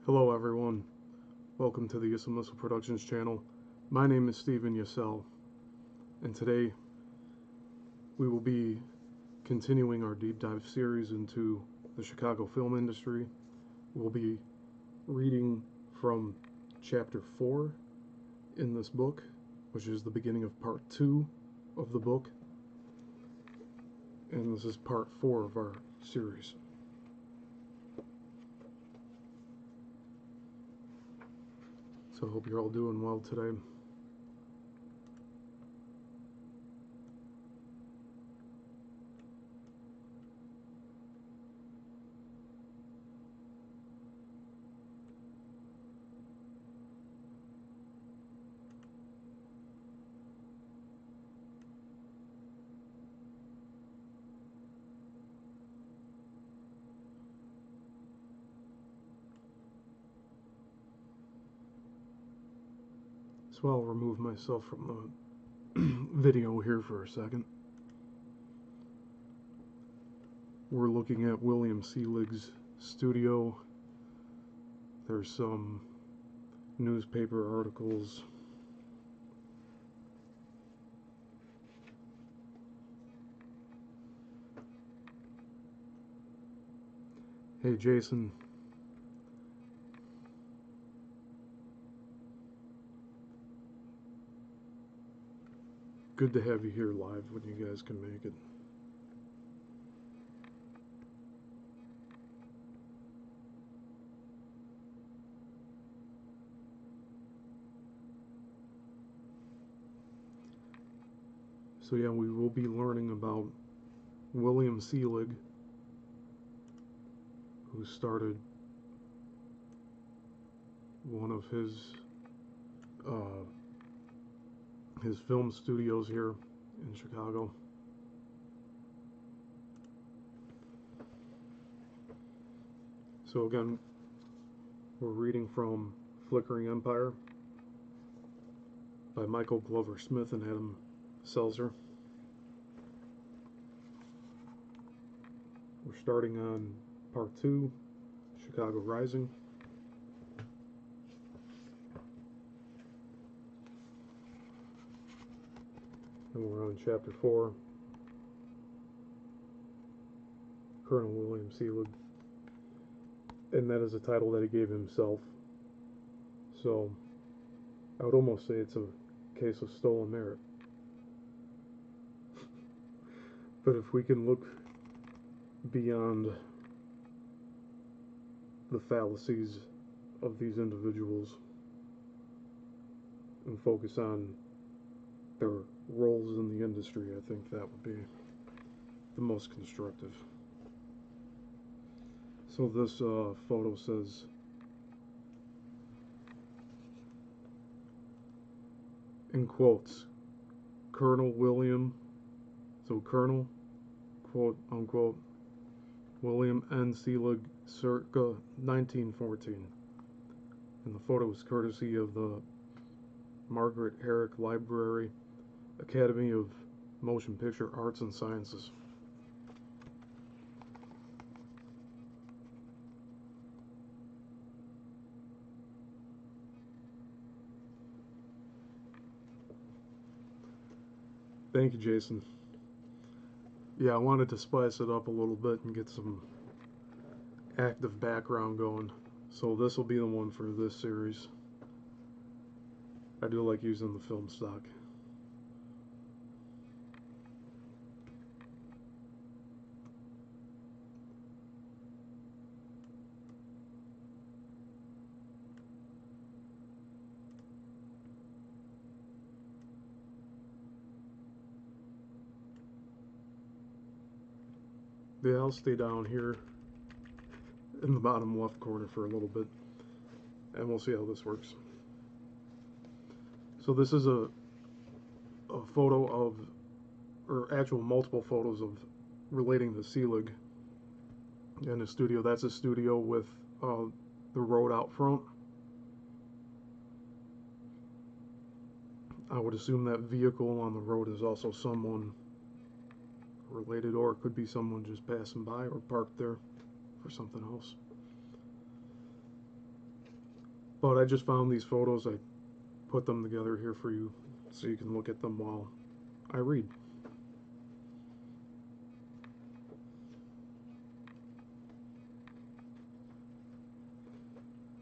Hello everyone, welcome to the Yissilmissil Productions channel. My name is Steven Yissil, and today we will be continuing our deep dive series into the Chicago film industry. We'll be reading from chapter 4 in this book, which is the beginning of part 2 of the book, and this is part 4 of our series. So I hope you're all doing well today. So I'll remove myself from the video here for a second. We're looking at William Selig's studio. There's some newspaper articles. Hey Jason. Good to have you here live when you guys can make it. So yeah, we will be learning about William Selig, who started one of his film studios here in Chicago. So again, we're reading from Flickering Empire by Michael Glover Smith and Adam Selzer. We're starting on part 2, Chicago Rising. And we're on chapter 4, Colonel William Selig. And that is a title that he gave himself. So I would almost say it's a case of stolen merit. But if we can look beyond the fallacies of these individuals and focus on their roles in the industry, I think that would be the most constructive. So this photo says, in quotes, Colonel William, so Colonel, quote unquote, William N. Selig, circa 1914. And the photo is courtesy of the Margaret Herrick Library, Academy of Motion Picture Arts and Sciences. Thank you, Jason. Yeah, I wanted to spice it up a little bit and get some active background going. So this will be the one for this series. I do like using the film stock. Yeah, I'll stay down here in the bottom left corner for a little bit, and we'll see how this works. So this is a photo of, or actual multiple photos of relating to Selig in a studio. That's a studio with the road out front. I would assume that vehicle on the road is also someone related, or it could be someone just passing by or parked there for something else. But I just found these photos. I put them together here for you so you can look at them while I read.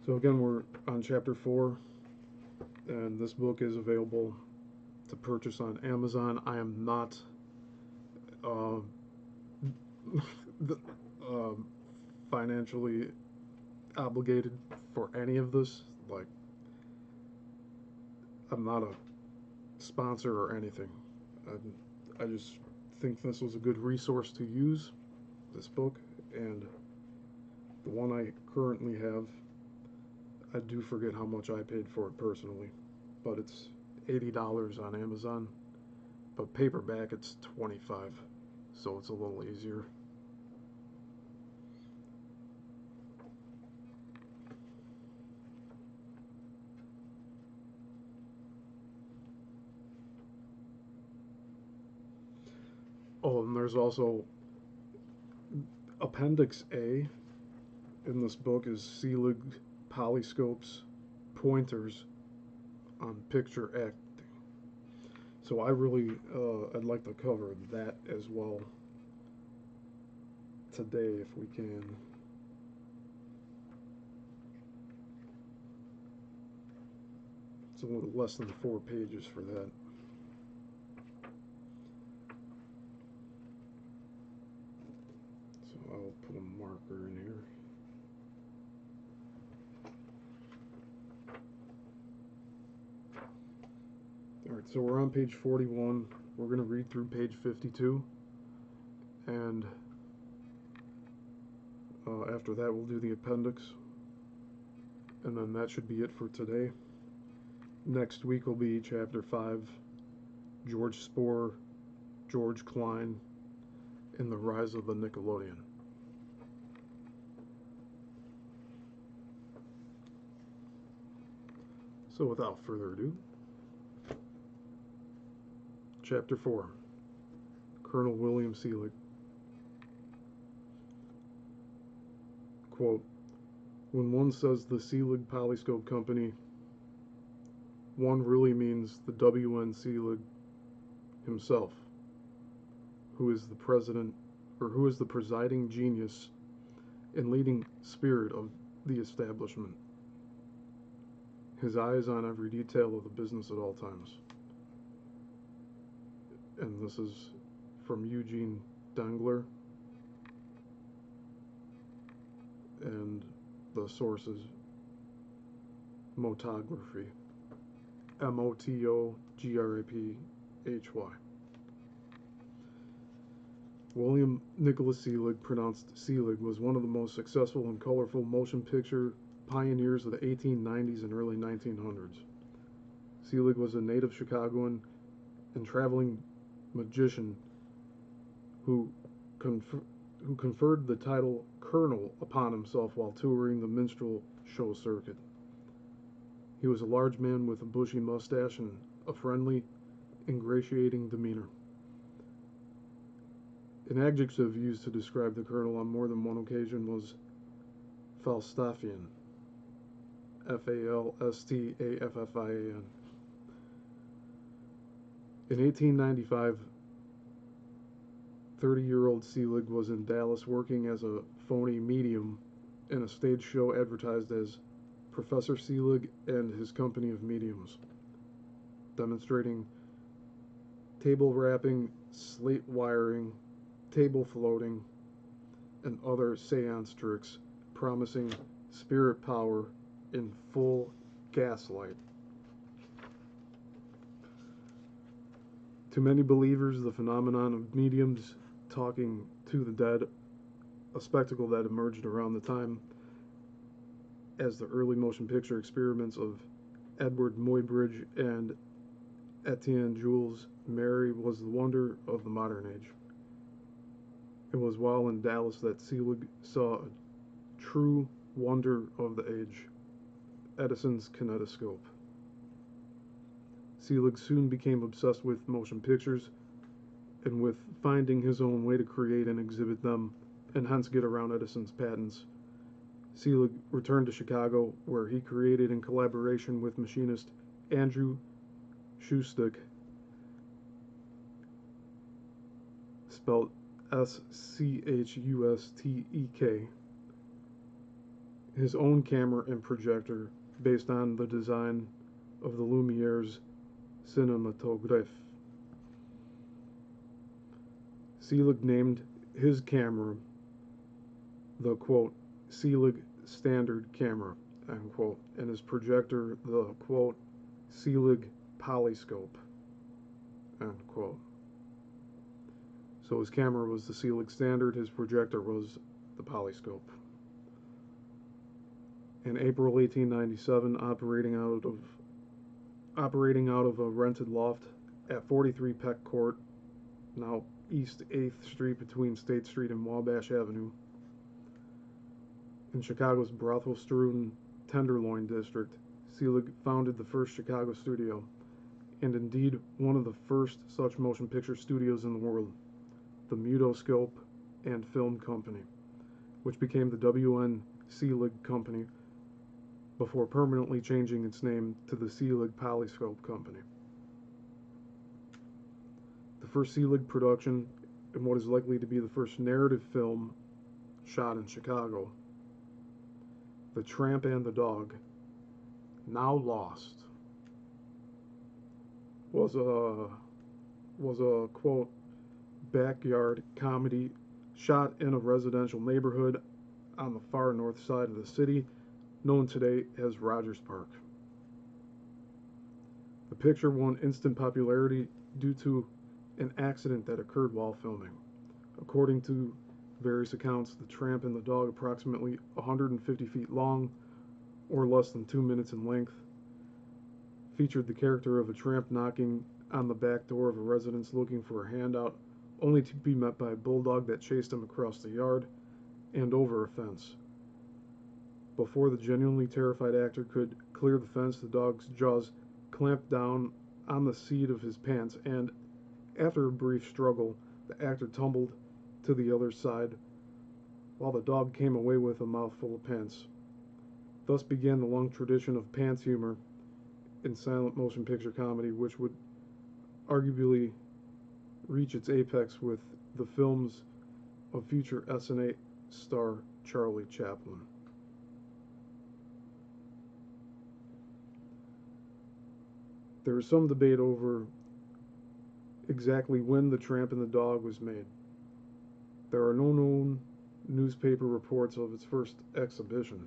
So again, we're on chapter 4, and this book is available to purchase on Amazon. I am not financially obligated for any of this. Like, I'm not a sponsor or anything. I just think this was a good resource to use, this book, and the one I currently have, I do forget how much I paid for it personally, but it's $80 on Amazon, but paperback it's $25, so it's a little easier. Oh, and there's also Appendix A in this book is Selig Polyscope's pointers on picture acting. So I really, I'd like to cover that as well today if we can. It's a little less than 4 pages for that. So I'll put a marker in here. Alright, so we're on page 41. We're going to read through page 52. And after that, we'll do the appendix. And then that should be it for today. Next week will be chapter 5, George Spohr, George Klein, and the Rise of the Nickelodeon. So without further ado, Chapter 4, Colonel William Selig. Quote, when one says the Selig Polyscope Company, one really means the W.N. Selig himself, who is the president, or who is the presiding genius and leading spirit of the establishment. His eye is on every detail of the business at all times. And this is from Eugene Dengler, and the source is Motography, M-O-T-O-G-R-A-P-H-Y. William Nicholas Selig, pronounced Selig, was one of the most successful and colorful motion picture pioneers of the 1890s and early 1900s. Selig was a native Chicagoan and traveling magician who conferred the title Colonel upon himself while touring the minstrel show circuit. He was a large man with a bushy mustache and a friendly, ingratiating demeanor. An adjective used to describe the Colonel on more than one occasion was Falstaffian, F-A-L-S-T-A-F-F-I-A-N. In 1895, 30-year-old Selig was in Dallas working as a phony medium in a stage show advertised as Professor Selig and his company of mediums, demonstrating table wrapping, slate wiring, table floating, and other seance tricks promising spirit power in full gaslight. To many believers, the phenomenon of mediums talking to the dead, a spectacle that emerged around the time as the early motion picture experiments of Edward Muybridge and Etienne Jules Mary, was the wonder of the modern age. It was while in Dallas that Selig saw a true wonder of the age, Edison's kinetoscope. Selig soon became obsessed with motion pictures and with finding his own way to create and exhibit them, and hence get around Edison's patents. Selig returned to Chicago, where he created, in collaboration with machinist Andrew Schustek, spelled Schustek, his own camera and projector based on the design of the Lumiere's cinematograph. Selig named his camera the, quote, Selig standard camera, unquote, and his projector the, quote, Selig Polyscope, unquote. So his camera was the Selig standard, his projector was the Polyscope. In April 1897, operating out of a rented loft at 43 Peck Court, now East 8th Street between State Street and Wabash Avenue, in Chicago's brothel-strewn Tenderloin district, Selig founded the first Chicago studio, and indeed one of the first such motion picture studios in the world, the Mutoscope and Film Company, which became the W.N. Selig Company before permanently changing its name to the Selig Polyscope Company. The first Selig production, and what is likely to be the first narrative film shot in Chicago, The Tramp and the Dog, now lost, was a quote, backyard comedy shot in a residential neighborhood on the far north side of the city, known today as Rogers Park. The picture won instant popularity due to an accident that occurred while filming. According to various accounts, The Tramp and the Dog, approximately 150 feet long, or less than 2 minutes in length, featured the character of a tramp knocking on the back door of a residence looking for a handout, only to be met by a bulldog that chased him across the yard and over a fence. Before the genuinely terrified actor could clear the fence, the dog's jaws clamped down on the seat of his pants, and after a brief struggle, the actor tumbled to the other side, while the dog came away with a mouthful of pants. Thus began the long tradition of pants humor in silent motion picture comedy, which would arguably reach its apex with the films of future SNA star Charlie Chaplin. There is some debate over exactly when The Tramp and the Dog was made. There are no known newspaper reports of its first exhibition.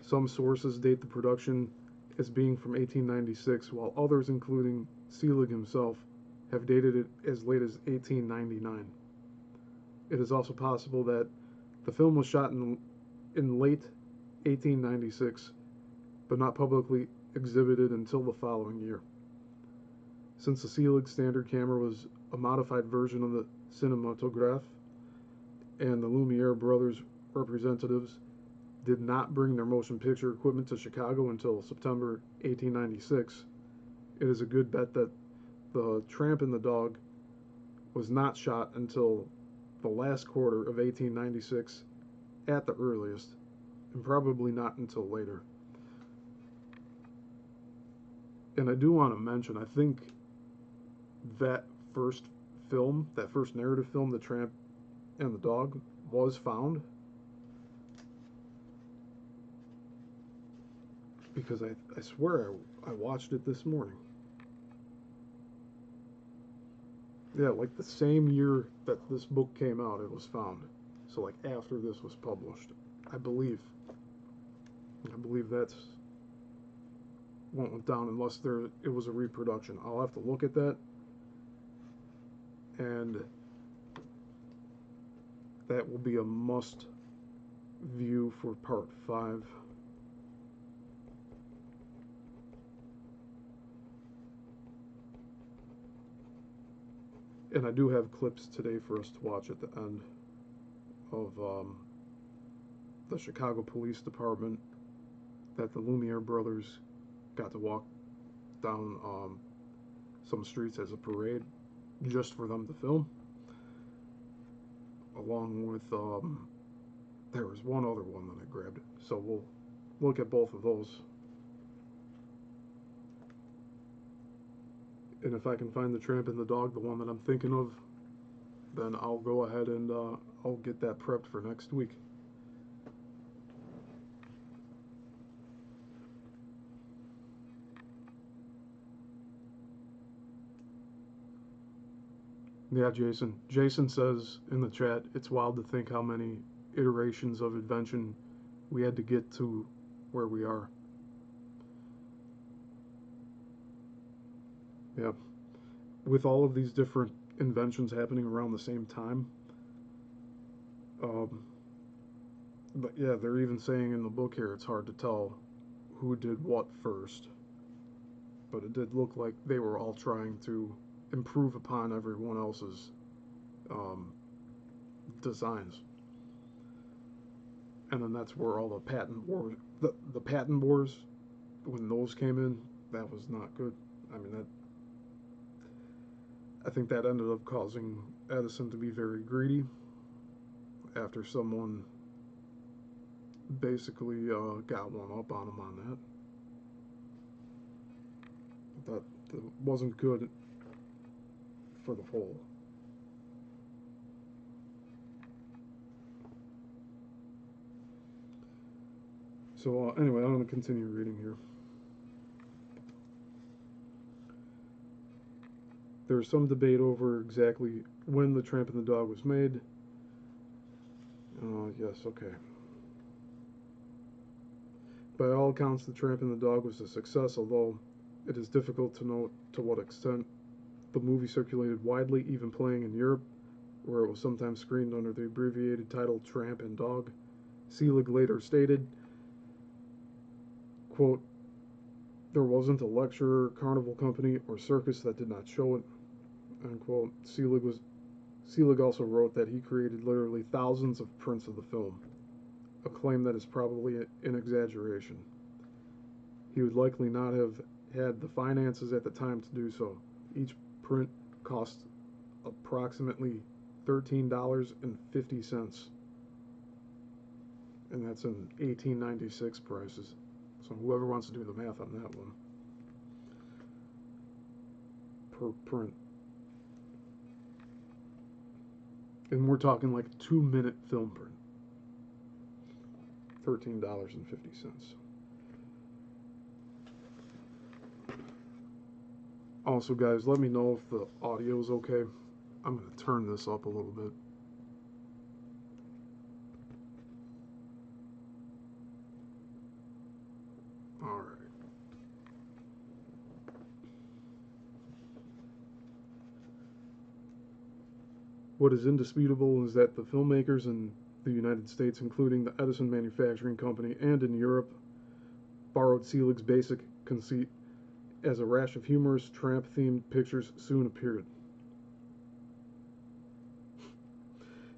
Some sources date the production as being from 1896, while others, including Selig himself, have dated it as late as 1899. It is also possible that the film was shot in late 1896, but not publicly exhibited until the following year. Since the Selig standard camera was a modified version of the cinematograph, and the Lumiere brothers' representatives did not bring their motion picture equipment to Chicago until September 1896, it is a good bet that The Tramp and the Dog was not shot until the last quarter of 1896 at the earliest, and probably not until later. And I do want to mention, I think that first film, that first narrative film, The Tramp and the Dog, was found because I swear I watched it this morning. Yeah, like the same year that this book came out, it was found. So like after this was published, I believe. I believe that's what went down, unless it was a reproduction. I'll have to look at that, and that will be a must view for part 5. And I do have clips today for us to watch at the end of the Chicago Police Department that the Lumiere brothers got to walk down some streets as a parade just for them to film. Along with, there was one other one that I grabbed. So we'll look at both of those. And if I can find The Tramp and the Dog, the one that I'm thinking of, then I'll go ahead and I'll get that prepped for next week. Yeah, Jason. Jason says in the chat, it's wild to think how many iterations of invention we had to get to where we are. Yeah. With all of these different inventions happening around the same time. But yeah, they're even saying in the book here it's hard to tell who did what first. But it did look like they were all trying to improve upon everyone else's designs. And then that's where all the patent wars, the patent wars, when those came in, that was not good. I mean, I think that ended up causing Edison to be very greedy after someone basically got one up on him on that. That wasn't good for the whole. So anyway, I'm going to continue reading here. There's some debate over exactly when The Tramp and the Dog was made. Yes, okay. By all accounts, The Tramp and the Dog was a success, although it is difficult to know to what extent. The movie circulated widely, even playing in Europe, where it was sometimes screened under the abbreviated title Tramp and Dog. Selig later stated, quote, "There wasn't a lecturer, carnival company, or circus that did not show it," unquote. Selig also wrote that he created literally thousands of prints of the film, a claim that is probably an exaggeration. He would likely not have had the finances at the time to do so. Each print cost approximately $13.50, and that's in 1896 prices. So whoever wants to do the math on that one. Per print. And we're talking like a 2-minute film print. $13.50. Also, guys, let me know if the audio is okay. I'm going to turn this up a little bit. Alright. What is indisputable is that the filmmakers in the United States, including the Edison Manufacturing Company, and in Europe, borrowed Selig's basic conceit, as a rash of humorous tramp-themed pictures soon appeared.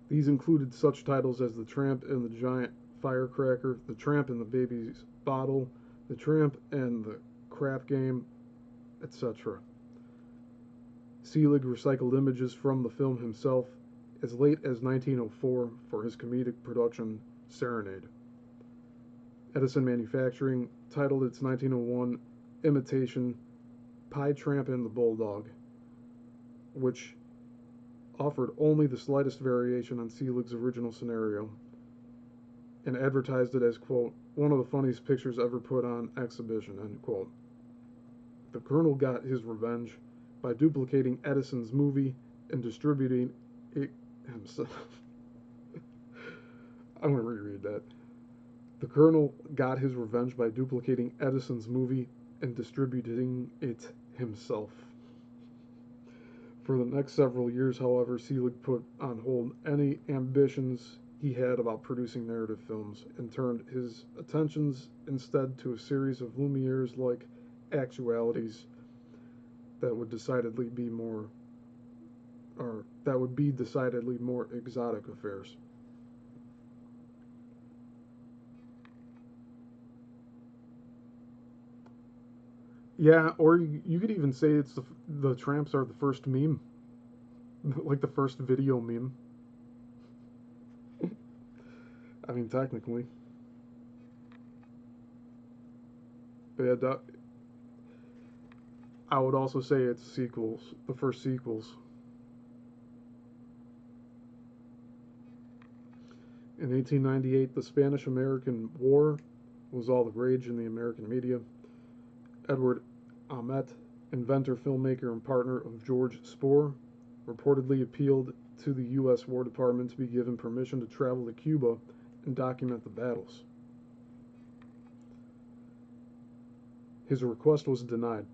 These included such titles as The Tramp and the Giant Firecracker, The Tramp and the Baby's Bottle, The Tramp and the Crap Game, etc. Selig recycled images from the film himself as late as 1904 for his comedic production Serenade. Edison Manufacturing titled its 1901 imitation Pie Tramp and the Bulldog, which offered only the slightest variation on Selig's original scenario. and advertised it as, quote, one of the funniest pictures ever put on exhibition, end quote. The Colonel got his revenge by duplicating Edison's movie and distributing it himself. I'm going to reread that. The Colonel got his revenge by duplicating Edison's movie and distributing it himself. For the next several years, however, Selig put on hold any ambitions he had about producing narrative films and turned his attentions instead to a series of Lumiere's-like actualities that would decidedly be more exotic affairs. Yeah, or you could even say it's the tramps are the first meme, like the first video meme. I mean, technically. But yeah, I would also say it's sequels, the first sequels. In 1898, the Spanish-American War was all the rage in the American media. Edward Ahmet, inventor, filmmaker, and partner of George Spohr, reportedly appealed to the U.S. War Department to be given permission to travel to Cuba and document the battles. His request was denied,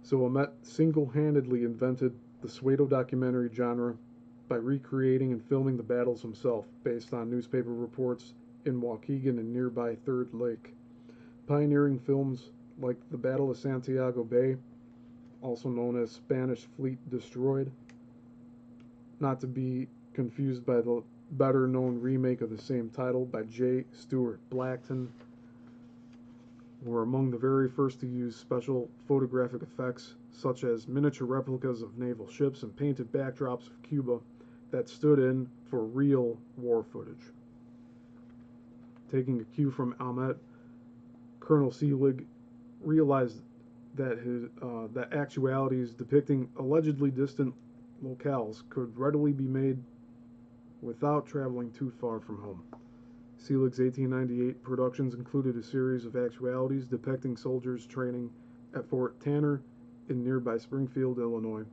so Ahmet single-handedly invented the pseudo-documentary genre by recreating and filming the battles himself, based on newspaper reports in Waukegan and nearby Third Lake. Pioneering films like the Battle of Santiago Bay, also known as Spanish Fleet Destroyed, not to be confused by the better-known remake of the same title by J. Stuart Blackton, were among the very first to use special photographic effects, such as miniature replicas of naval ships and painted backdrops of Cuba that stood in for real war footage. Taking a cue from Ahmet, Colonel Selig realized that that actualities depicting allegedly distant locales could readily be made without traveling too far from home. Selig's 1898 productions included a series of actualities depicting soldiers training at Fort Tanner in nearby Springfield, Illinois.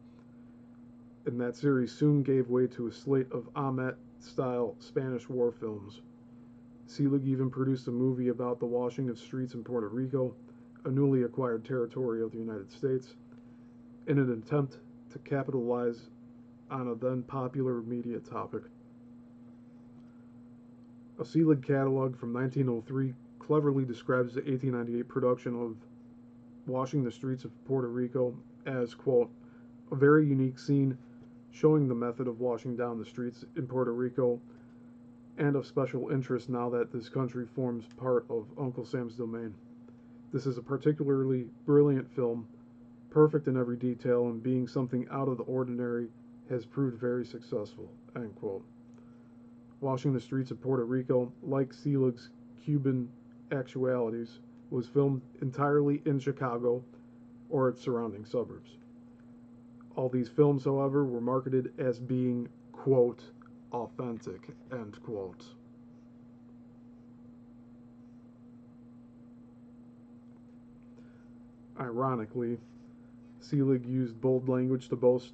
And that series soon gave way to a slate of Ahmet-style Spanish war films. Selig even produced a movie about the washing of streets in Puerto Rico, a newly acquired territory of the United States, in an attempt to capitalize on a then popular media topic. A Selig catalog from 1903 cleverly describes the 1898 production of Washing the Streets of Puerto Rico as, quote, a very unique scene showing the method of washing down the streets in Puerto Rico and of special interest now that this country forms part of Uncle Sam's domain. This is a particularly brilliant film, perfect in every detail, and being something out of the ordinary has proved very successful, end quote. Washing the Streets of Puerto Rico, like Selig's Cuban actualities, was filmed entirely in Chicago or its surrounding suburbs. All these films, however, were marketed as being, quote, authentic, end quote. Ironically, Selig used bold language to boast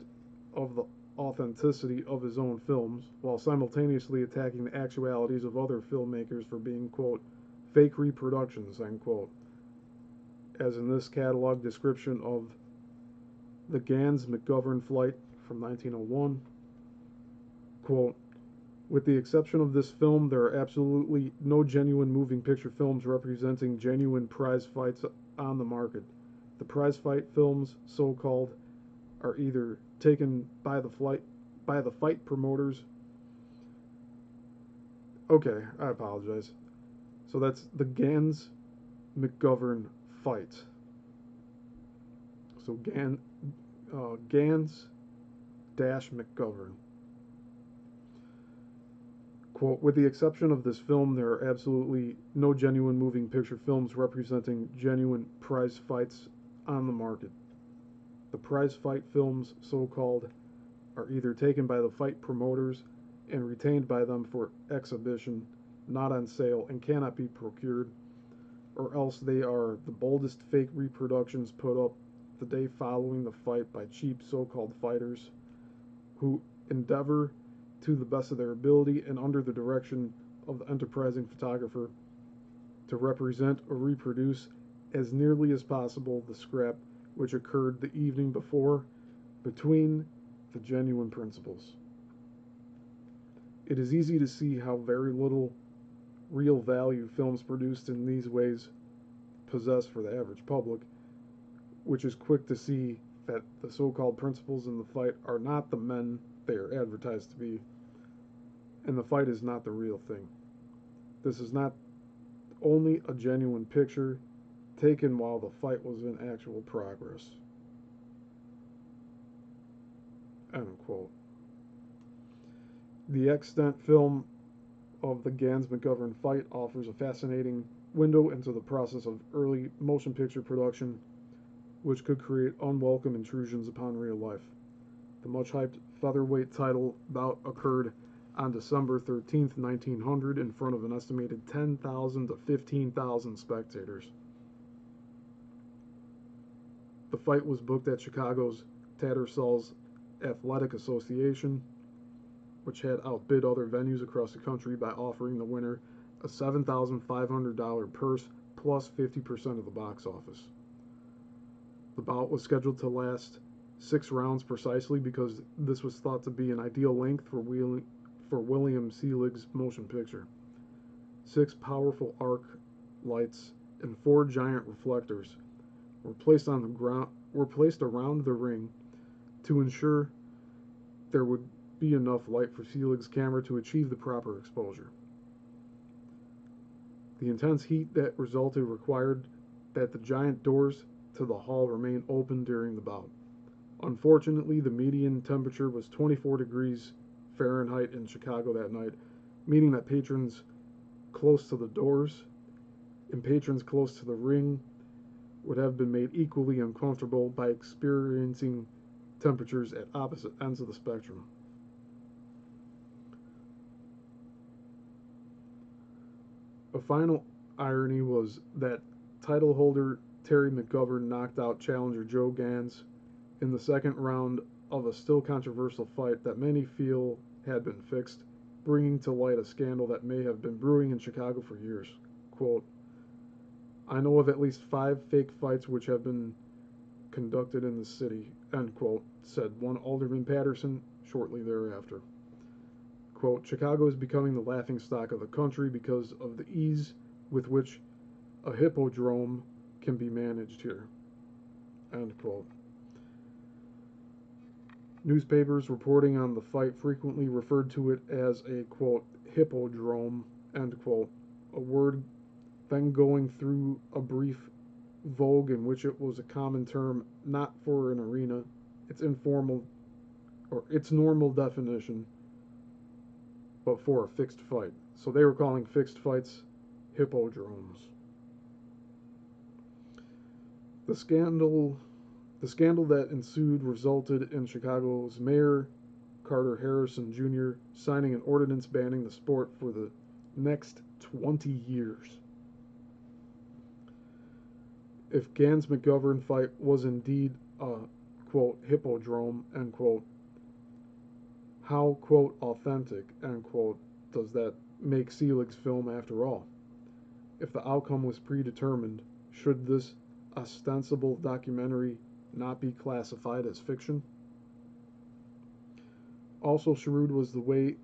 of the authenticity of his own films, while simultaneously attacking the actualities of other filmmakers for being, quote, fake reproductions, end quote. As in this catalog description of the Gans-McGovern flight from 1901, quote, with the exception of this film, there are absolutely no genuine moving picture films representing genuine prize fights on the market. The prize fight films, so-called, are either taken by the fight promoters. Okay, I apologize. So that's the Gans-McGovern fight. So Gans-McGovern. Quote, with the exception of this film, there are absolutely no genuine moving picture films representing genuine prize fights on the market. The prize fight films, so-called, are either taken by the fight promoters and retained by them for exhibition, not on sale, and cannot be procured, or else they are the boldest fake reproductions put up the day following the fight by cheap so-called fighters who endeavor to the best of their ability and under the direction of the enterprising photographer to represent or reproduce as nearly as possible the scrap which occurred the evening before between the genuine principals. It is easy to see how very little real value films produced in these ways possess for the average public, which is quick to see that the so-called principals in the fight are not the men they are advertised to be, and the fight is not the real thing. This is not only a genuine picture taken while the fight was in actual progress. End quote. The extant film of the Gans-McGovern fight offers a fascinating window into the process of early motion picture production, which could create unwelcome intrusions upon real life. The much-hyped featherweight title bout occurred on December 13, 1900, in front of an estimated 10,000 to 15,000 spectators. The fight was booked at Chicago's Tattersall's Athletic Association, which had outbid other venues across the country by offering the winner a $7,500 purse plus 50% of the box office. The bout was scheduled to last 6 rounds precisely because this was thought to be an ideal length for William Selig's motion picture. 6 powerful arc lights and 4 giant reflectors were placed around the ring to ensure there would be enough light for Selig's camera to achieve the proper exposure. The intense heat that resulted required that the giant doors to the hall remain open during the bout. Unfortunately, the median temperature was 24 degrees Fahrenheit in Chicago that night, meaning that patrons close to the doors and patrons close to the ring would have been made equally uncomfortable by experiencing temperatures at opposite ends of the spectrum. A final irony was that title holder Terry McGovern knocked out challenger Joe Gans in the second round of a still controversial fight that many feel had been fixed, bringing to light a scandal that may have been brewing in Chicago for years. Quote, "I know of at least 5 fake fights which have been conducted in the city," end quote, said one Alderman Patterson shortly thereafter. Quote, "Chicago is becoming the laughingstock of the country because of the ease with which a hippodrome can be managed here," end quote. Newspapers reporting on the fight frequently referred to it as a, quote, hippodrome, end quote, a word then going through a brief vogue in which it was a common term not for an arena, its normal definition, but for a fixed fight. So they were calling fixed fights hippodromes. The scandal that ensued resulted in Chicago's Mayor Carter Harrison Jr. signing an ordinance banning the sport for the next 20 years. If Gans-McGovern fight was indeed a, quote, hippodrome, end quote, how, quote, authentic, end quote, does that make Selig's film after all? If the outcome was predetermined, should this ostensible documentary not be classified as fiction? Also shrewd was the way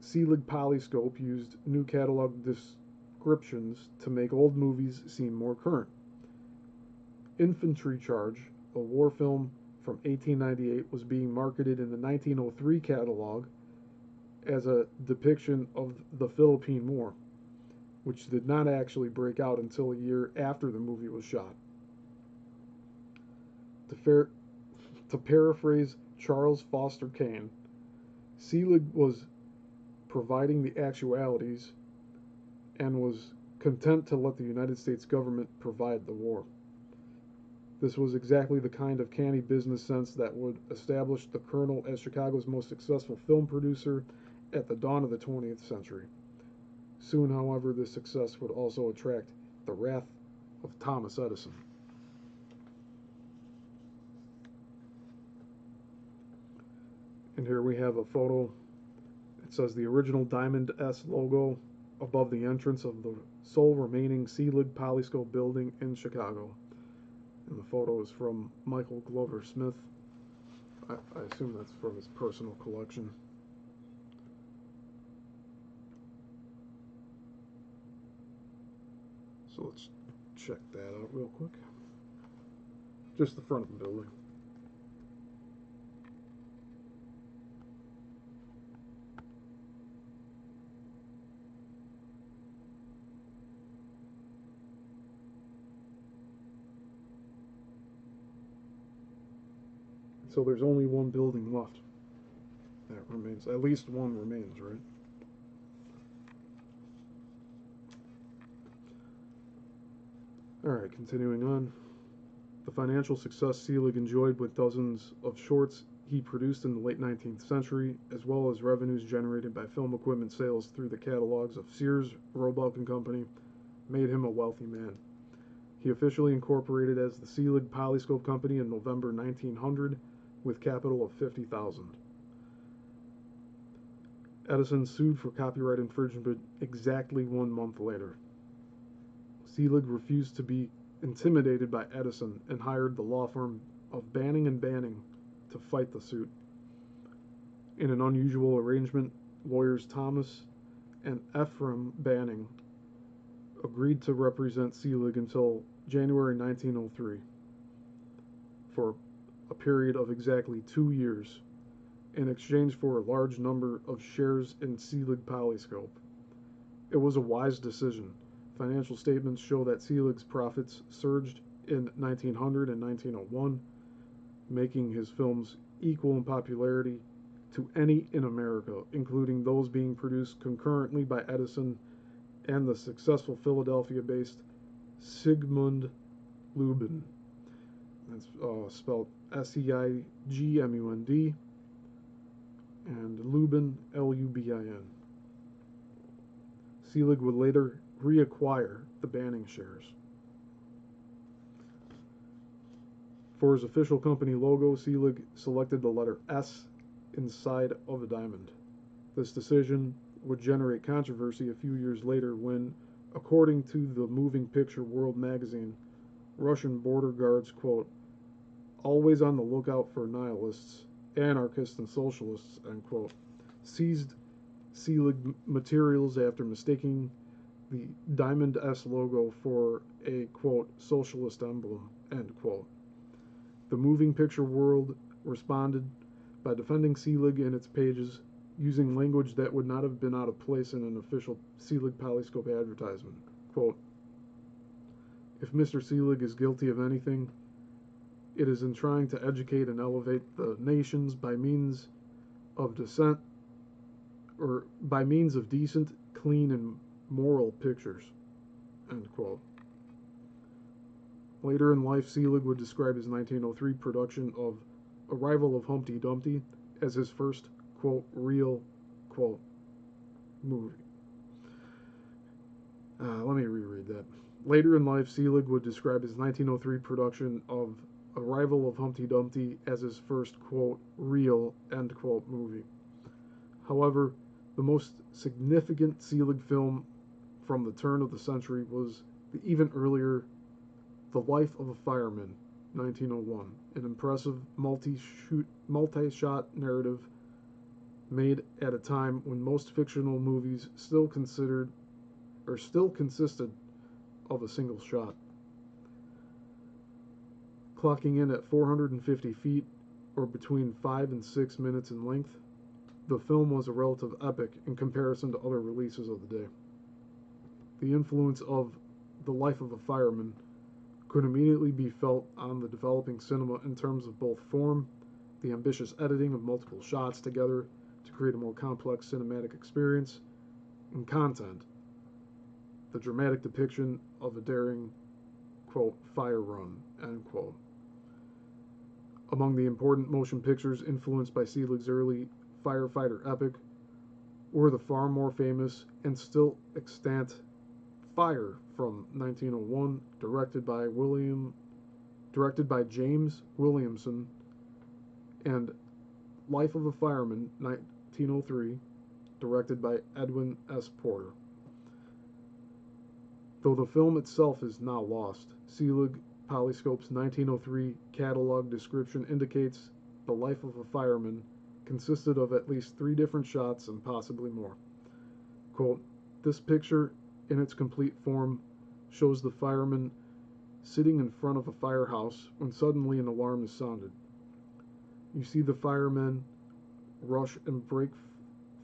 Selig Polyscope used new catalog descriptions to make old movies seem more current. Infantry Charge, a war film from 1898, was being marketed in the 1903 catalog as a depiction of the Philippine War, which did not actually break out until a year after the movie was shot. To paraphrase Charles Foster Kane, Selig was providing the actualities and was content to let the United States government provide the war. This was exactly the kind of canny business sense that would establish the Colonel as Chicago's most successful film producer at the dawn of the 20th century. Soon, however, this success would also attract the wrath of Thomas Edison. And here we have a photo. It says the original Diamond S logo above the entrance of the sole remaining Selig Polyscope building in Chicago. And the photo is from Michael Glover Smith. I assume that's from his personal collection. So let's check that out real quick. Just the front of the building. So there's only one building left that remains. At least one remains, right? Alright, continuing on. The financial success Selig enjoyed with dozens of shorts he produced in the late 19th century, as well as revenues generated by film equipment sales through the catalogs of Sears, Roebuck & Company, made him a wealthy man. He officially incorporated as the Selig Polyscope Company in November 1900 with capital of $50,000. Edison sued for copyright infringement exactly 1 month later. Selig refused to be intimidated by Edison and hired the law firm of Banning & Banning to fight the suit. In an unusual arrangement, lawyers Thomas and Ephraim Banning agreed to represent Selig until January 1903 for a period of exactly 2 years in exchange for a large number of shares in Selig Polyscope. It was a wise decision. Financial statements show that Selig's profits surged in 1900 and 1901, making his films equal in popularity to any in America, including those being produced concurrently by Edison and the successful Philadelphia-based Sigmund Lubin. That's spelled S-E-I-G-M-U-N-D, and Lubin, L-U-B-I-N. Selig would later reacquire the Banning shares. For his official company logo, Selig selected the letter S inside of a diamond. This decision would generate controversy a few years later when, according to the Moving Picture World magazine, Russian border guards, quote, always on the lookout for nihilists, anarchists, and socialists, end quote, seized Selig materials after mistaking the Diamond S logo for a, quote, socialist emblem, end quote. The Moving Picture World responded by defending Selig in its pages using language that would not have been out of place in an official Selig Polyscope advertisement. Quote, if Mr. Selig is guilty of anything, it is in trying to educate and elevate the nations by means of decent, or by means of decent, clean, and moral pictures, end quote. Later in life, Selig would describe his 1903 production of Arrival of Humpty Dumpty as his first, quote, real, quote, movie. Let me reread that. Later in life, Selig would describe his 1903 production of Arrival of Humpty Dumpty as his first, quote, real, end quote, movie. However, the most significant Selig film from the turn of the century was the even earlier The Life of a Fireman, 1901, an impressive multi-shot narrative made at a time when most fictional movies still consisted of a single shot. Clocking in at 450 feet, or between 5 and 6 minutes in length, the film was a relative epic in comparison to other releases of the day. The influence of The Life of a Fireman could immediately be felt on the developing cinema in terms of both form, the ambitious editing of multiple shots together to create a more complex cinematic experience, and content, the dramatic depiction of a daring, quote, fire run, end quote. Among the important motion pictures influenced by Selig's early firefighter epic were the far more famous and still extant Fire from 1901, directed by James Williamson, and Life of a Fireman 1903, directed by Edwin S. Porter. Though the film itself is now lost, Selig Polyscope's 1903 catalog description indicates the life of a fireman consisted of at least 3 different shots and possibly more. Quote, "This picture, in its complete form, shows the fireman sitting in front of a firehouse when suddenly an alarm is sounded. You see the firemen rush and break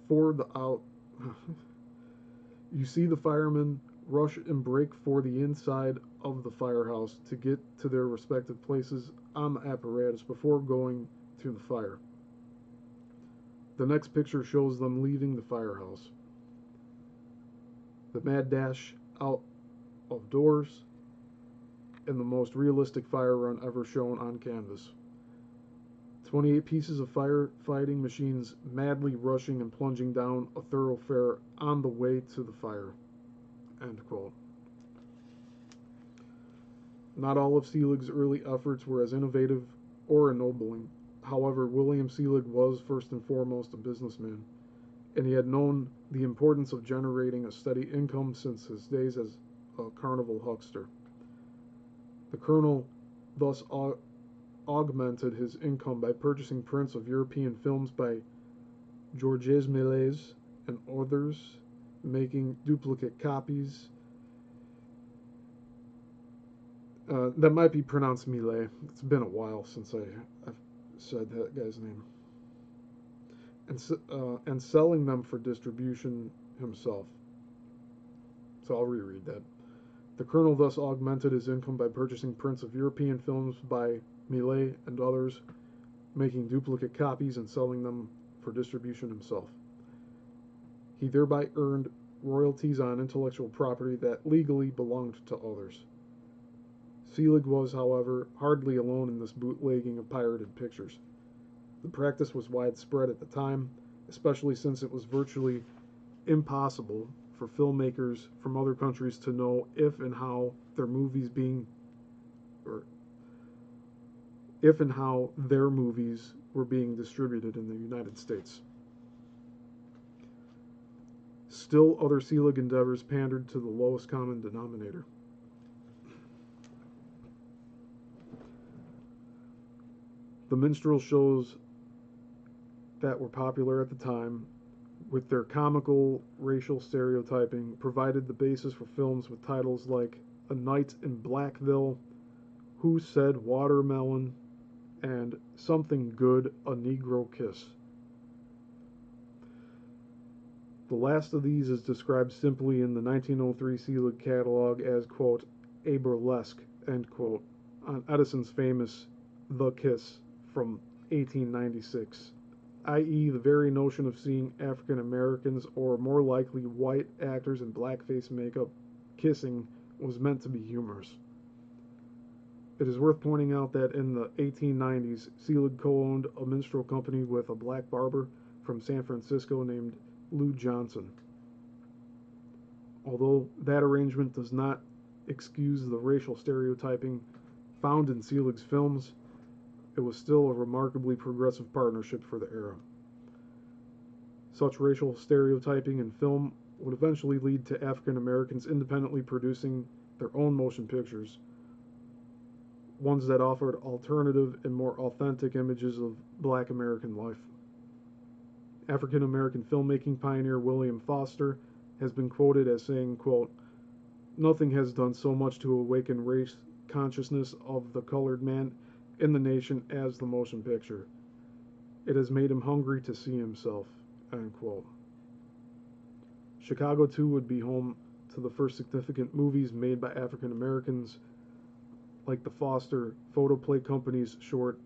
for the out. You see the firemen rush and break for the inside of the firehouse to get to their respective places on the apparatus before going to the fire. The next picture shows them leaving the firehouse. The mad dash out of doors, and the most realistic fire run ever shown on canvas. 28 pieces of firefighting machines madly rushing and plunging down a thoroughfare on the way to the fire." End quote. Not all of Selig's early efforts were as innovative or ennobling. However, William Selig was first and foremost a businessman, and he had known the importance of generating a steady income since his days as a carnival huckster. The Colonel thus augmented his income by purchasing prints of European films by Yissilmissil and others, making duplicate copies. That might be pronounced Millet. It's been a while since I've said that guy's name. And selling them for distribution himself. So I'll reread that. The Colonel thus augmented his income by purchasing prints of European films by Millet and others, making duplicate copies and selling them for distribution himself. He thereby earned royalties on intellectual property that legally belonged to others. Selig was, however, hardly alone in this bootlegging of pirated pictures. The practice was widespread at the time, especially since it was virtually impossible for filmmakers from other countries to know if and how their movies were being distributed in the United States. Still, other Selig endeavors pandered to the lowest common denominator. The minstrel shows that were popular at the time, with their comical racial stereotyping, provided the basis for films with titles like A Night in Blackville, Who Said Watermelon, and Something Good, A Negro Kiss. The last of these is described simply in the 1903 Selig catalog as, quote, a burlesque, end quote, on Edison's famous The Kiss from 1896, i.e. the very notion of seeing African Americans, or more likely white actors in blackface makeup, kissing was meant to be humorous. It is worth pointing out that in the 1890s, Selig co-owned a minstrel company with a black barber from San Francisco named Lou Johnson. Although that arrangement does not excuse the racial stereotyping found in Selig's films, it was still a remarkably progressive partnership for the era. Such racial stereotyping in film would eventually lead to African Americans independently producing their own motion pictures, ones that offered alternative and more authentic images of black American life. African American filmmaking pioneer William Foster has been quoted as saying, quote, "Nothing has done so much to awaken race consciousness of the colored man in the nation as the motion picture. It has made him hungry to see himself," end quote. Chicago, too, would be home to the first significant movies made by African Americans, like the Foster Photoplay Company's short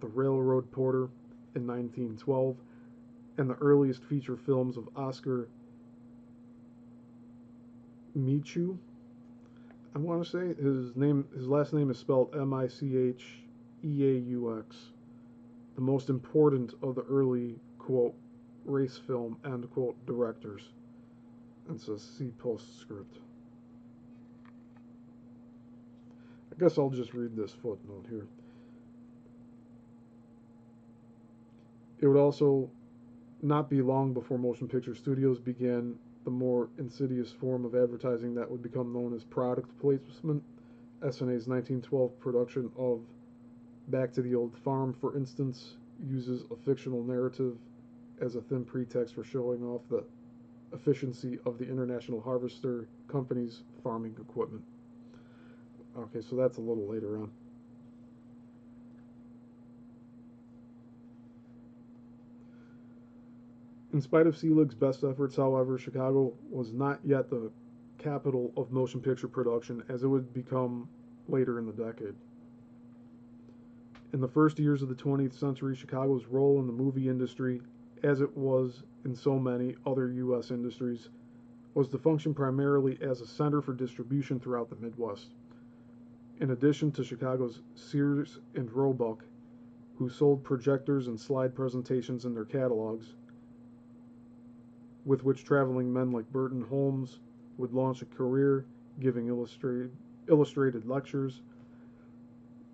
The Railroad Porter in 1912, and the earliest feature films of Oscar Micheaux. I want to say his last name is spelled Micheaux. The most important of the early, quote, race film, end quote, directors. And says, see postscript. I guess I'll just read this footnote here. It would also not be long before motion picture studios began the more insidious form of advertising that would become known as product placement. SNA's 1912 production of Back to the Old Farm, for instance, uses a fictional narrative as a thin pretext for showing off the efficiency of the International Harvester Company's farming equipment. Okay, so that's a little later on. In spite of Selig's best efforts, however, Chicago was not yet the capital of motion picture production, as it would become later in the decade. In the first years of the 20th century, Chicago's role in the movie industry, as it was in so many other U.S. industries, was to function primarily as a center for distribution throughout the Midwest. In addition to Chicago's Sears and Roebuck, who sold projectors and slide presentations in their catalogs, with which traveling men like Burton Holmes would launch a career giving illustrated lectures,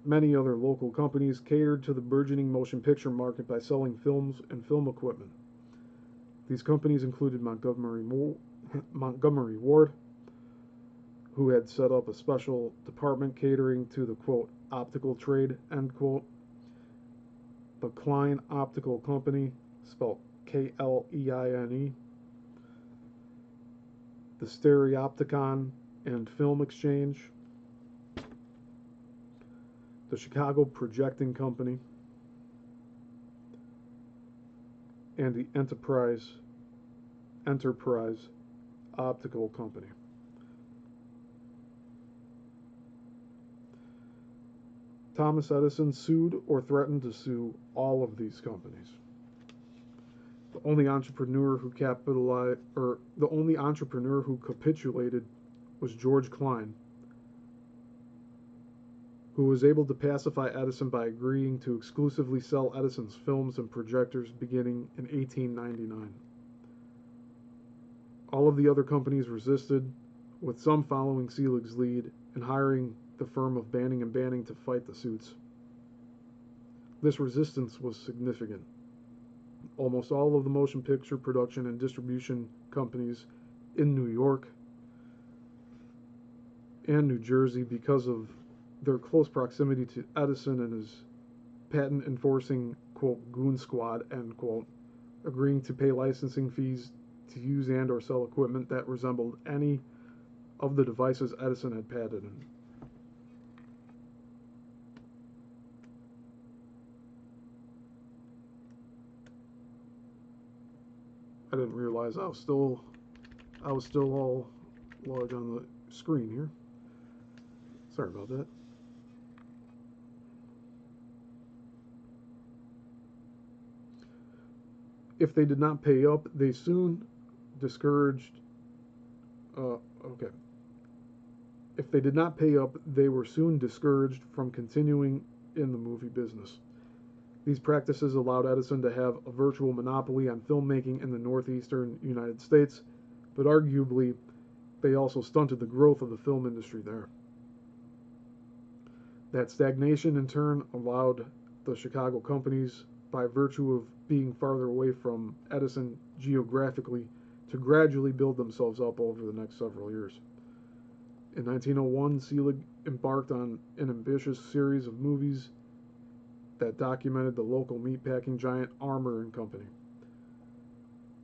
many other local companies catered to the burgeoning motion picture market by selling films and film equipment. These companies included Montgomery Ward, who had set up a special department catering to the, quote, optical trade, end quote. The Klein Optical Company, spelled Kleine. The Stereopticon and Film Exchange. The Chicago Projecting Company. And the Enterprise Optical Company. Thomas Edison sued or threatened to sue all of these companies. The only entrepreneur who capitulated was George Klein, who was able to pacify Edison by agreeing to exclusively sell Edison's films and projectors beginning in 1899. All of the other companies resisted, with some following Selig's lead and hiring the firm of Banning & Banning to fight the suits. This resistance was significant. Almost all of the motion picture production and distribution companies in New York and New Jersey, because of their close proximity to Edison and his patent-enforcing, quote, goon squad, end quote, agreeing to pay licensing fees to use and or sell equipment that resembled any of the devices Edison had patented. I didn't realize I was still all large on the screen here. Sorry about that. If they did not pay up, they soon discouraged. If they did not pay up, they were soon discouraged from continuing in the movie business. These practices allowed Edison to have a virtual monopoly on filmmaking in the northeastern United States, but arguably they also stunted the growth of the film industry there. That stagnation in turn allowed the Chicago companies, by virtue of being farther away from Edison geographically, to gradually build themselves up over the next several years. In 1901, Selig embarked on an ambitious series of movies that documented the local meatpacking giant Armour & Company.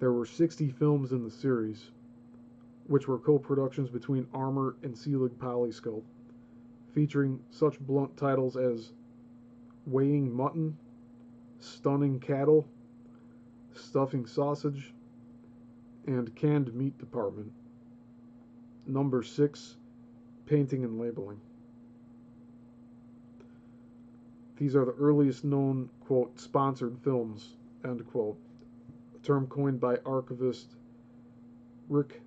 There were 60 films in the series, which were co-productions between Armour and Selig Polyscope, featuring such blunt titles as Weighing Mutton, Stunning Cattle, Stuffing Sausage, and Canned Meat Department. Number 6, Painting and Labeling. These are the earliest known, quote, sponsored films, end quote, a term coined by archivist Rick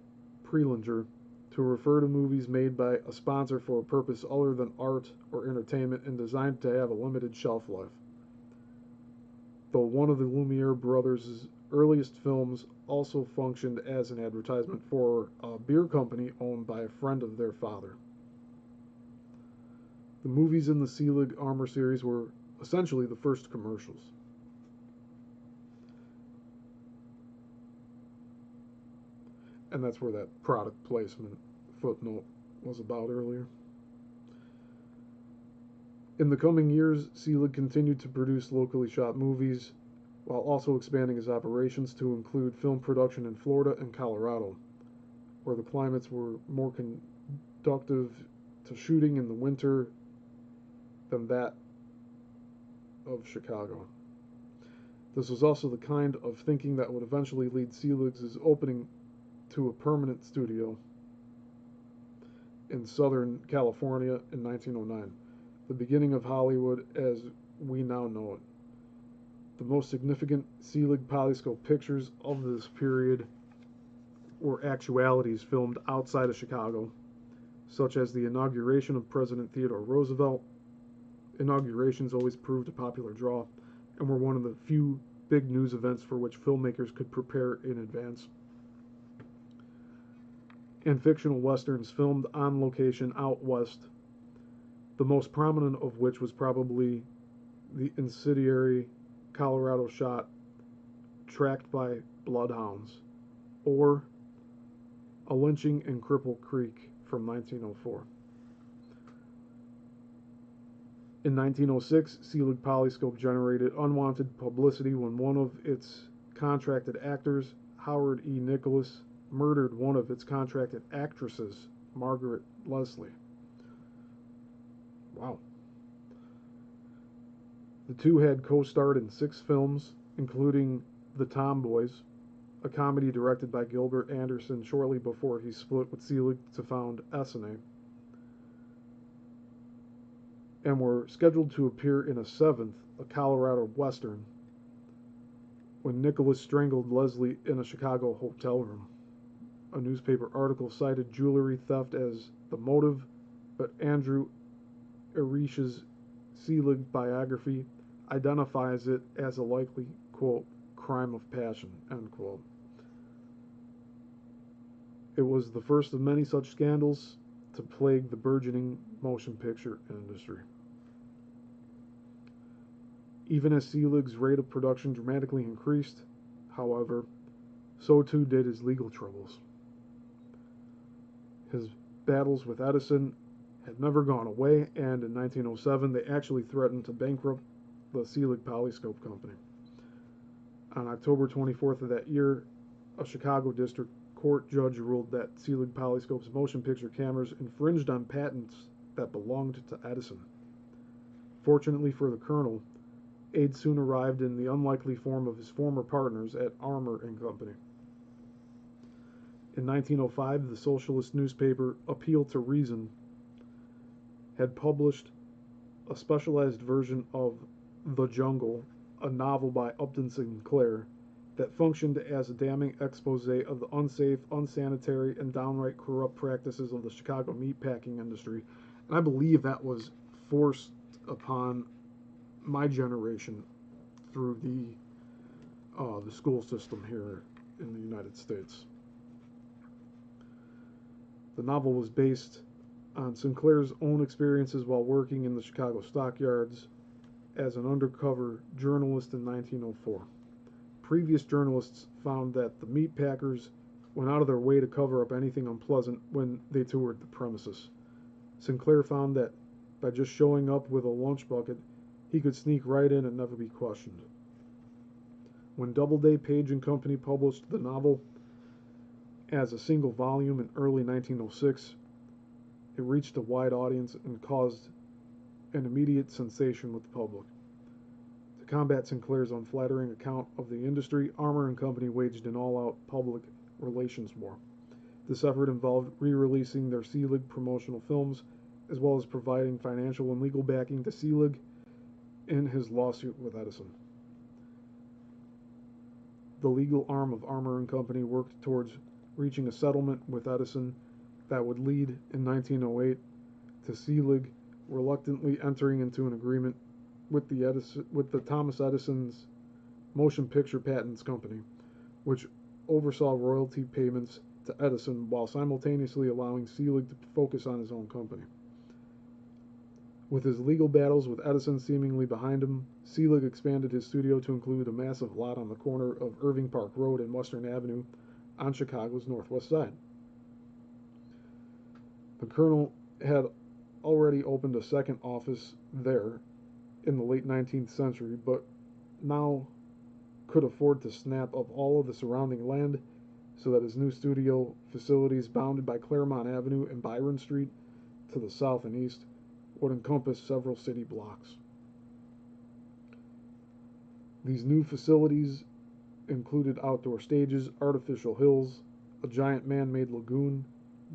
Prelinger to refer to movies made by a sponsor for a purpose other than art or entertainment and designed to have a limited shelf life. Though one of the Lumiere brothers' earliest films also functioned as an advertisement for a beer company owned by a friend of their father. The movies in the Selig armor series were essentially the first commercials. And that's where that product placement footnote was about earlier. In the coming years, Selig continued to produce locally shot movies while also expanding his operations to include film production in Florida and Colorado, where the climates were more conducive to shooting in the winter than that of Chicago. This was also the kind of thinking that would eventually lead Selig's opening to a permanent studio in Southern California in 1909, the beginning of Hollywood as we now know it. The most significant Selig Polyscope pictures of this period were actualities filmed outside of Chicago, such as the inauguration of President Theodore Roosevelt. Inaugurations always proved a popular draw and were one of the few big news events for which filmmakers could prepare in advance. And fictional westerns filmed on location out west, the most prominent of which was probably the incendiary Colorado shot Tracked by Bloodhounds, or A Lynching in Cripple Creek from 1904. In 1906, Selig Polyscope generated unwanted publicity when one of its contracted actors, Howard E. Nicholas, murdered one of its contracted actresses, Margaret Leslie. Wow. The two had co-starred in 6 films, including The Tomboys, a comedy directed by Gilbert Anderson shortly before he split with Selig to found SNA, and were scheduled to appear in a 7th, a Colorado Western, when Nicholas strangled Leslie in a Chicago hotel room. A newspaper article cited jewelry theft as the motive, but Andrew Erish's Selig biography identifies it as a likely, quote, crime of passion, end quote. It was the first of many such scandals to plague the burgeoning motion picture industry. Even as Selig's rate of production dramatically increased, however, so too did his legal troubles. His battles with Edison had never gone away, and in 1907 they actually threatened to bankrupt the Selig Polyscope Company. On October 24th of that year, a Chicago district court judge ruled that Selig Polyscope's motion picture cameras infringed on patents that belonged to Edison. Fortunately for the Colonel, aid soon arrived in the unlikely form of his former partners at Armour and Company. In 1905, the socialist newspaper Appeal to Reason had published a specialized version of The Jungle, a novel by Upton Sinclair, that functioned as a damning expose of the unsafe, unsanitary, and downright corrupt practices of the Chicago meatpacking industry. And I believe that was forced upon my generation through the school system here in the United States. The novel was based on Sinclair's own experiences while working in the Chicago stockyards as an undercover journalist in 1904. Previous journalists found that the meat packers went out of their way to cover up anything unpleasant when they toured the premises. Sinclair found that by just showing up with a lunch bucket, he could sneak right in and never be questioned. When Doubleday, Page and Company published the novel as a single volume in early 1906, it reached a wide audience and caused an immediate sensation with the public. To combat Sinclair's unflattering account of the industry, Armour and Company waged an all-out public relations war. This effort involved re-releasing their Selig promotional films, as well as providing financial and legal backing to Selig in his lawsuit with Edison. The legal arm of Armour and Company worked towards reaching a settlement with Edison that would lead in 1908 to Selig reluctantly entering into an agreement with the Thomas Edison's Motion Picture Patents Company, which oversaw royalty payments to Edison while simultaneously allowing Selig to focus on his own company. With his legal battles with Edison seemingly behind him, Selig expanded his studio to include a massive lot on the corner of Irving Park Road and Western Avenue on Chicago's northwest side. The Colonel had already opened a second office there in the late 19th century, but now could afford to snap up all of the surrounding land so that his new studio facilities, bounded by Claremont Avenue and Byron Street to the south and east, would encompass several city blocks. These new facilities included outdoor stages, artificial hills, a giant man-made lagoon,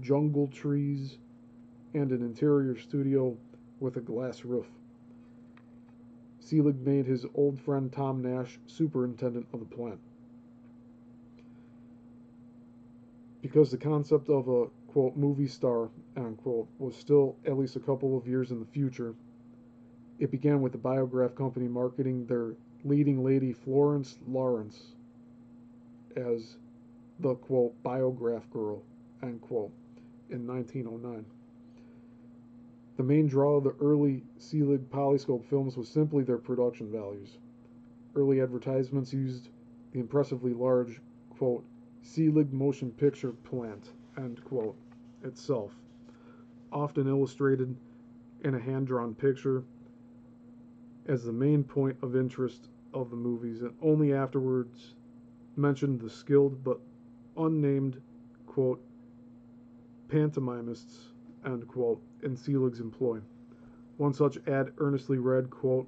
jungle trees, and an interior studio with a glass roof. Selig made his old friend Tom Nash superintendent of the plant. Because the concept of a, quote, movie star, unquote, was still at least a couple of years in the future, it began with the Biograph company marketing their leading lady Florence Lawrence as the, quote, Biograph girl, unquote, in 1909. The main draw of the early Selig Polyscope films was simply their production values. Early advertisements used the impressively large, quote, Selig motion picture plant, end quote, itself, often illustrated in a hand-drawn picture, as the main point of interest of the movies, and only afterwards mentioned the skilled but unnamed, quote, pantomimists, end quote, in Selig's employ. One such ad earnestly read, quote,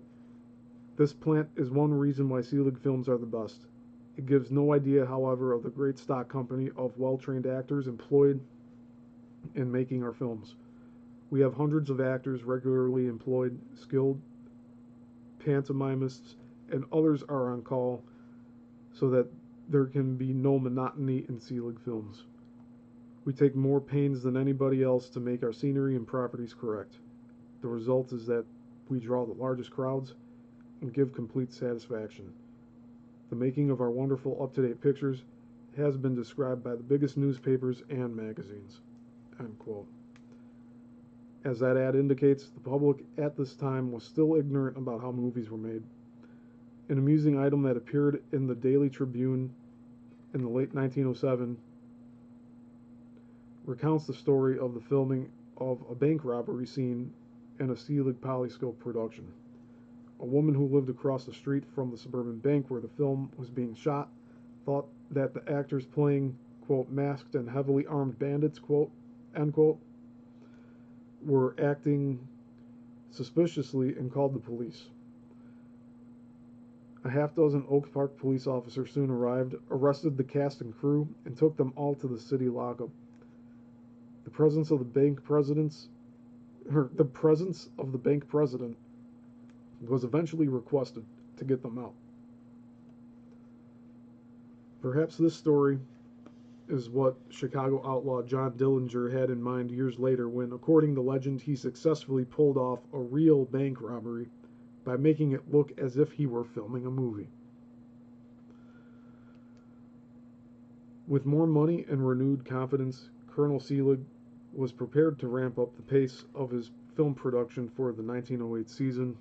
"This plant is one reason why Selig films are the best. It gives no idea, however, of the great stock company of well-trained actors employed in making our films. We have hundreds of actors regularly employed, skilled pantomimists, and others are on call, so that there can be no monotony in Selig films. We take more pains than anybody else to make our scenery and properties correct. The result is that we draw the largest crowds and give complete satisfaction. The making of our wonderful up-to-date pictures has been described by the biggest newspapers and magazines," end quote. As that ad indicates, the public at this time was still ignorant about how movies were made. An amusing item that appeared in the Daily Tribune in the late 1907 recounts the story of the filming of a bank robbery scene in a Selig Polyscope production. A woman who lived across the street from the suburban bank where the film was being shot thought that the actors playing, quote, masked and heavily armed bandits, quote, end quote, were acting suspiciously and called the police. A half-dozen Oak Park police officers soon arrived, arrested the cast and crew, and took them all to the city lockup. The presence of the bank president was eventually requested to get them out. Perhaps this story is what Chicago outlaw John Dillinger had in mind years later when, according to legend, he successfully pulled off a real bank robbery by making it look as if he were filming a movie. With more money and renewed confidence, Colonel Selig was prepared to ramp up the pace of his film production for the 1908 season.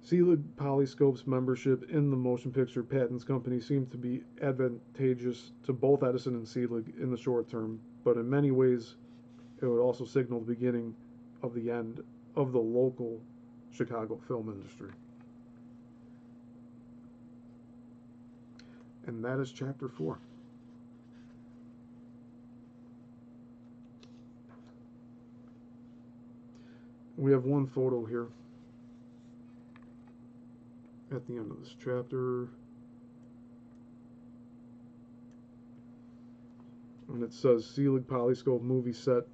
Selig Polyscope's membership in the Motion Picture Patents Company seemed to be advantageous to both Edison and Selig in the short term, but in many ways it would also signal the beginning of the end of the local Chicago film industry. And that is Chapter 4. We have one photo here at the end of this chapter, and it says Selig Polyscope movie set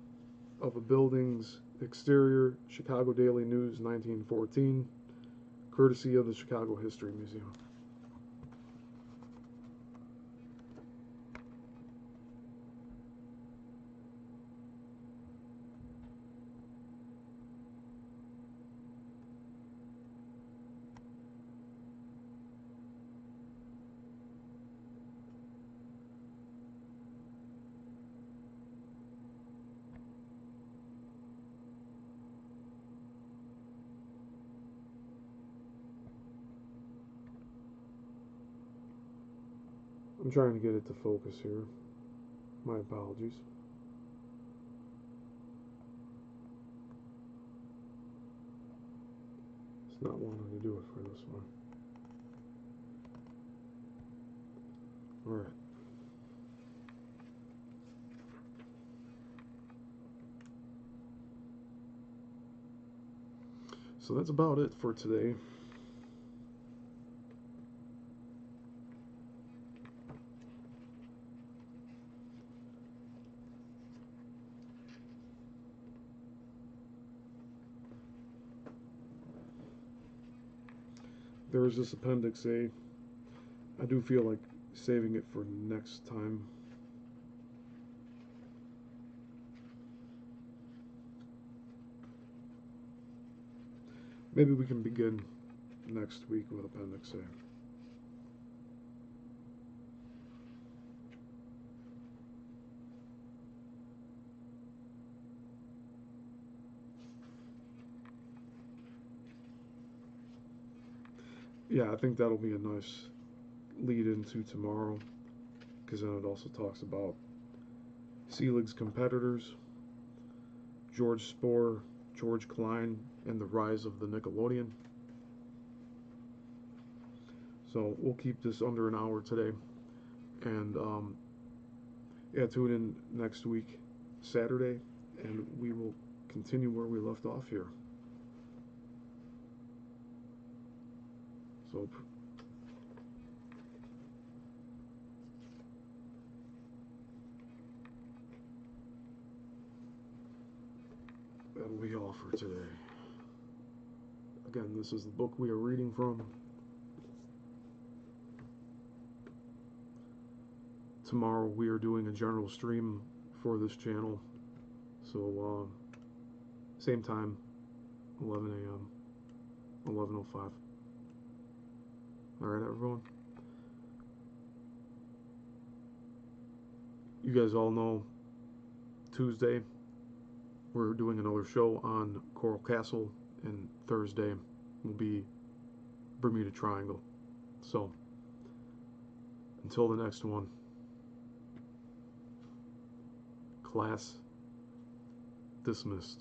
of a building's exterior, Chicago Daily News, 1914, courtesy of the Chicago History Museum. I'm trying to get it to focus here. My apologies. It's not wanting to do it for this one. Alright. So that's about it for today. There's this Appendix A. I do feel like saving it for next time. Maybe we can begin next week with Appendix A. Yeah, I think that'll be a nice lead into tomorrow, because then it also talks about Selig's competitors, George Spohr, George Klein, and the rise of the Nickelodeon. So we'll keep this under an hour today, and yeah, tune in next week, Saturday, and we will continue where we left off here. So that'll be all for today. Again, this is the book we are reading from. Tomorrow we are doing a general stream for this channel. So, same time, 11 a.m., 11:05. Alright, everyone? You guys all know Tuesday we're doing another show on Coral Castle, and Thursday will be Bermuda Triangle. So, until the next one, class dismissed.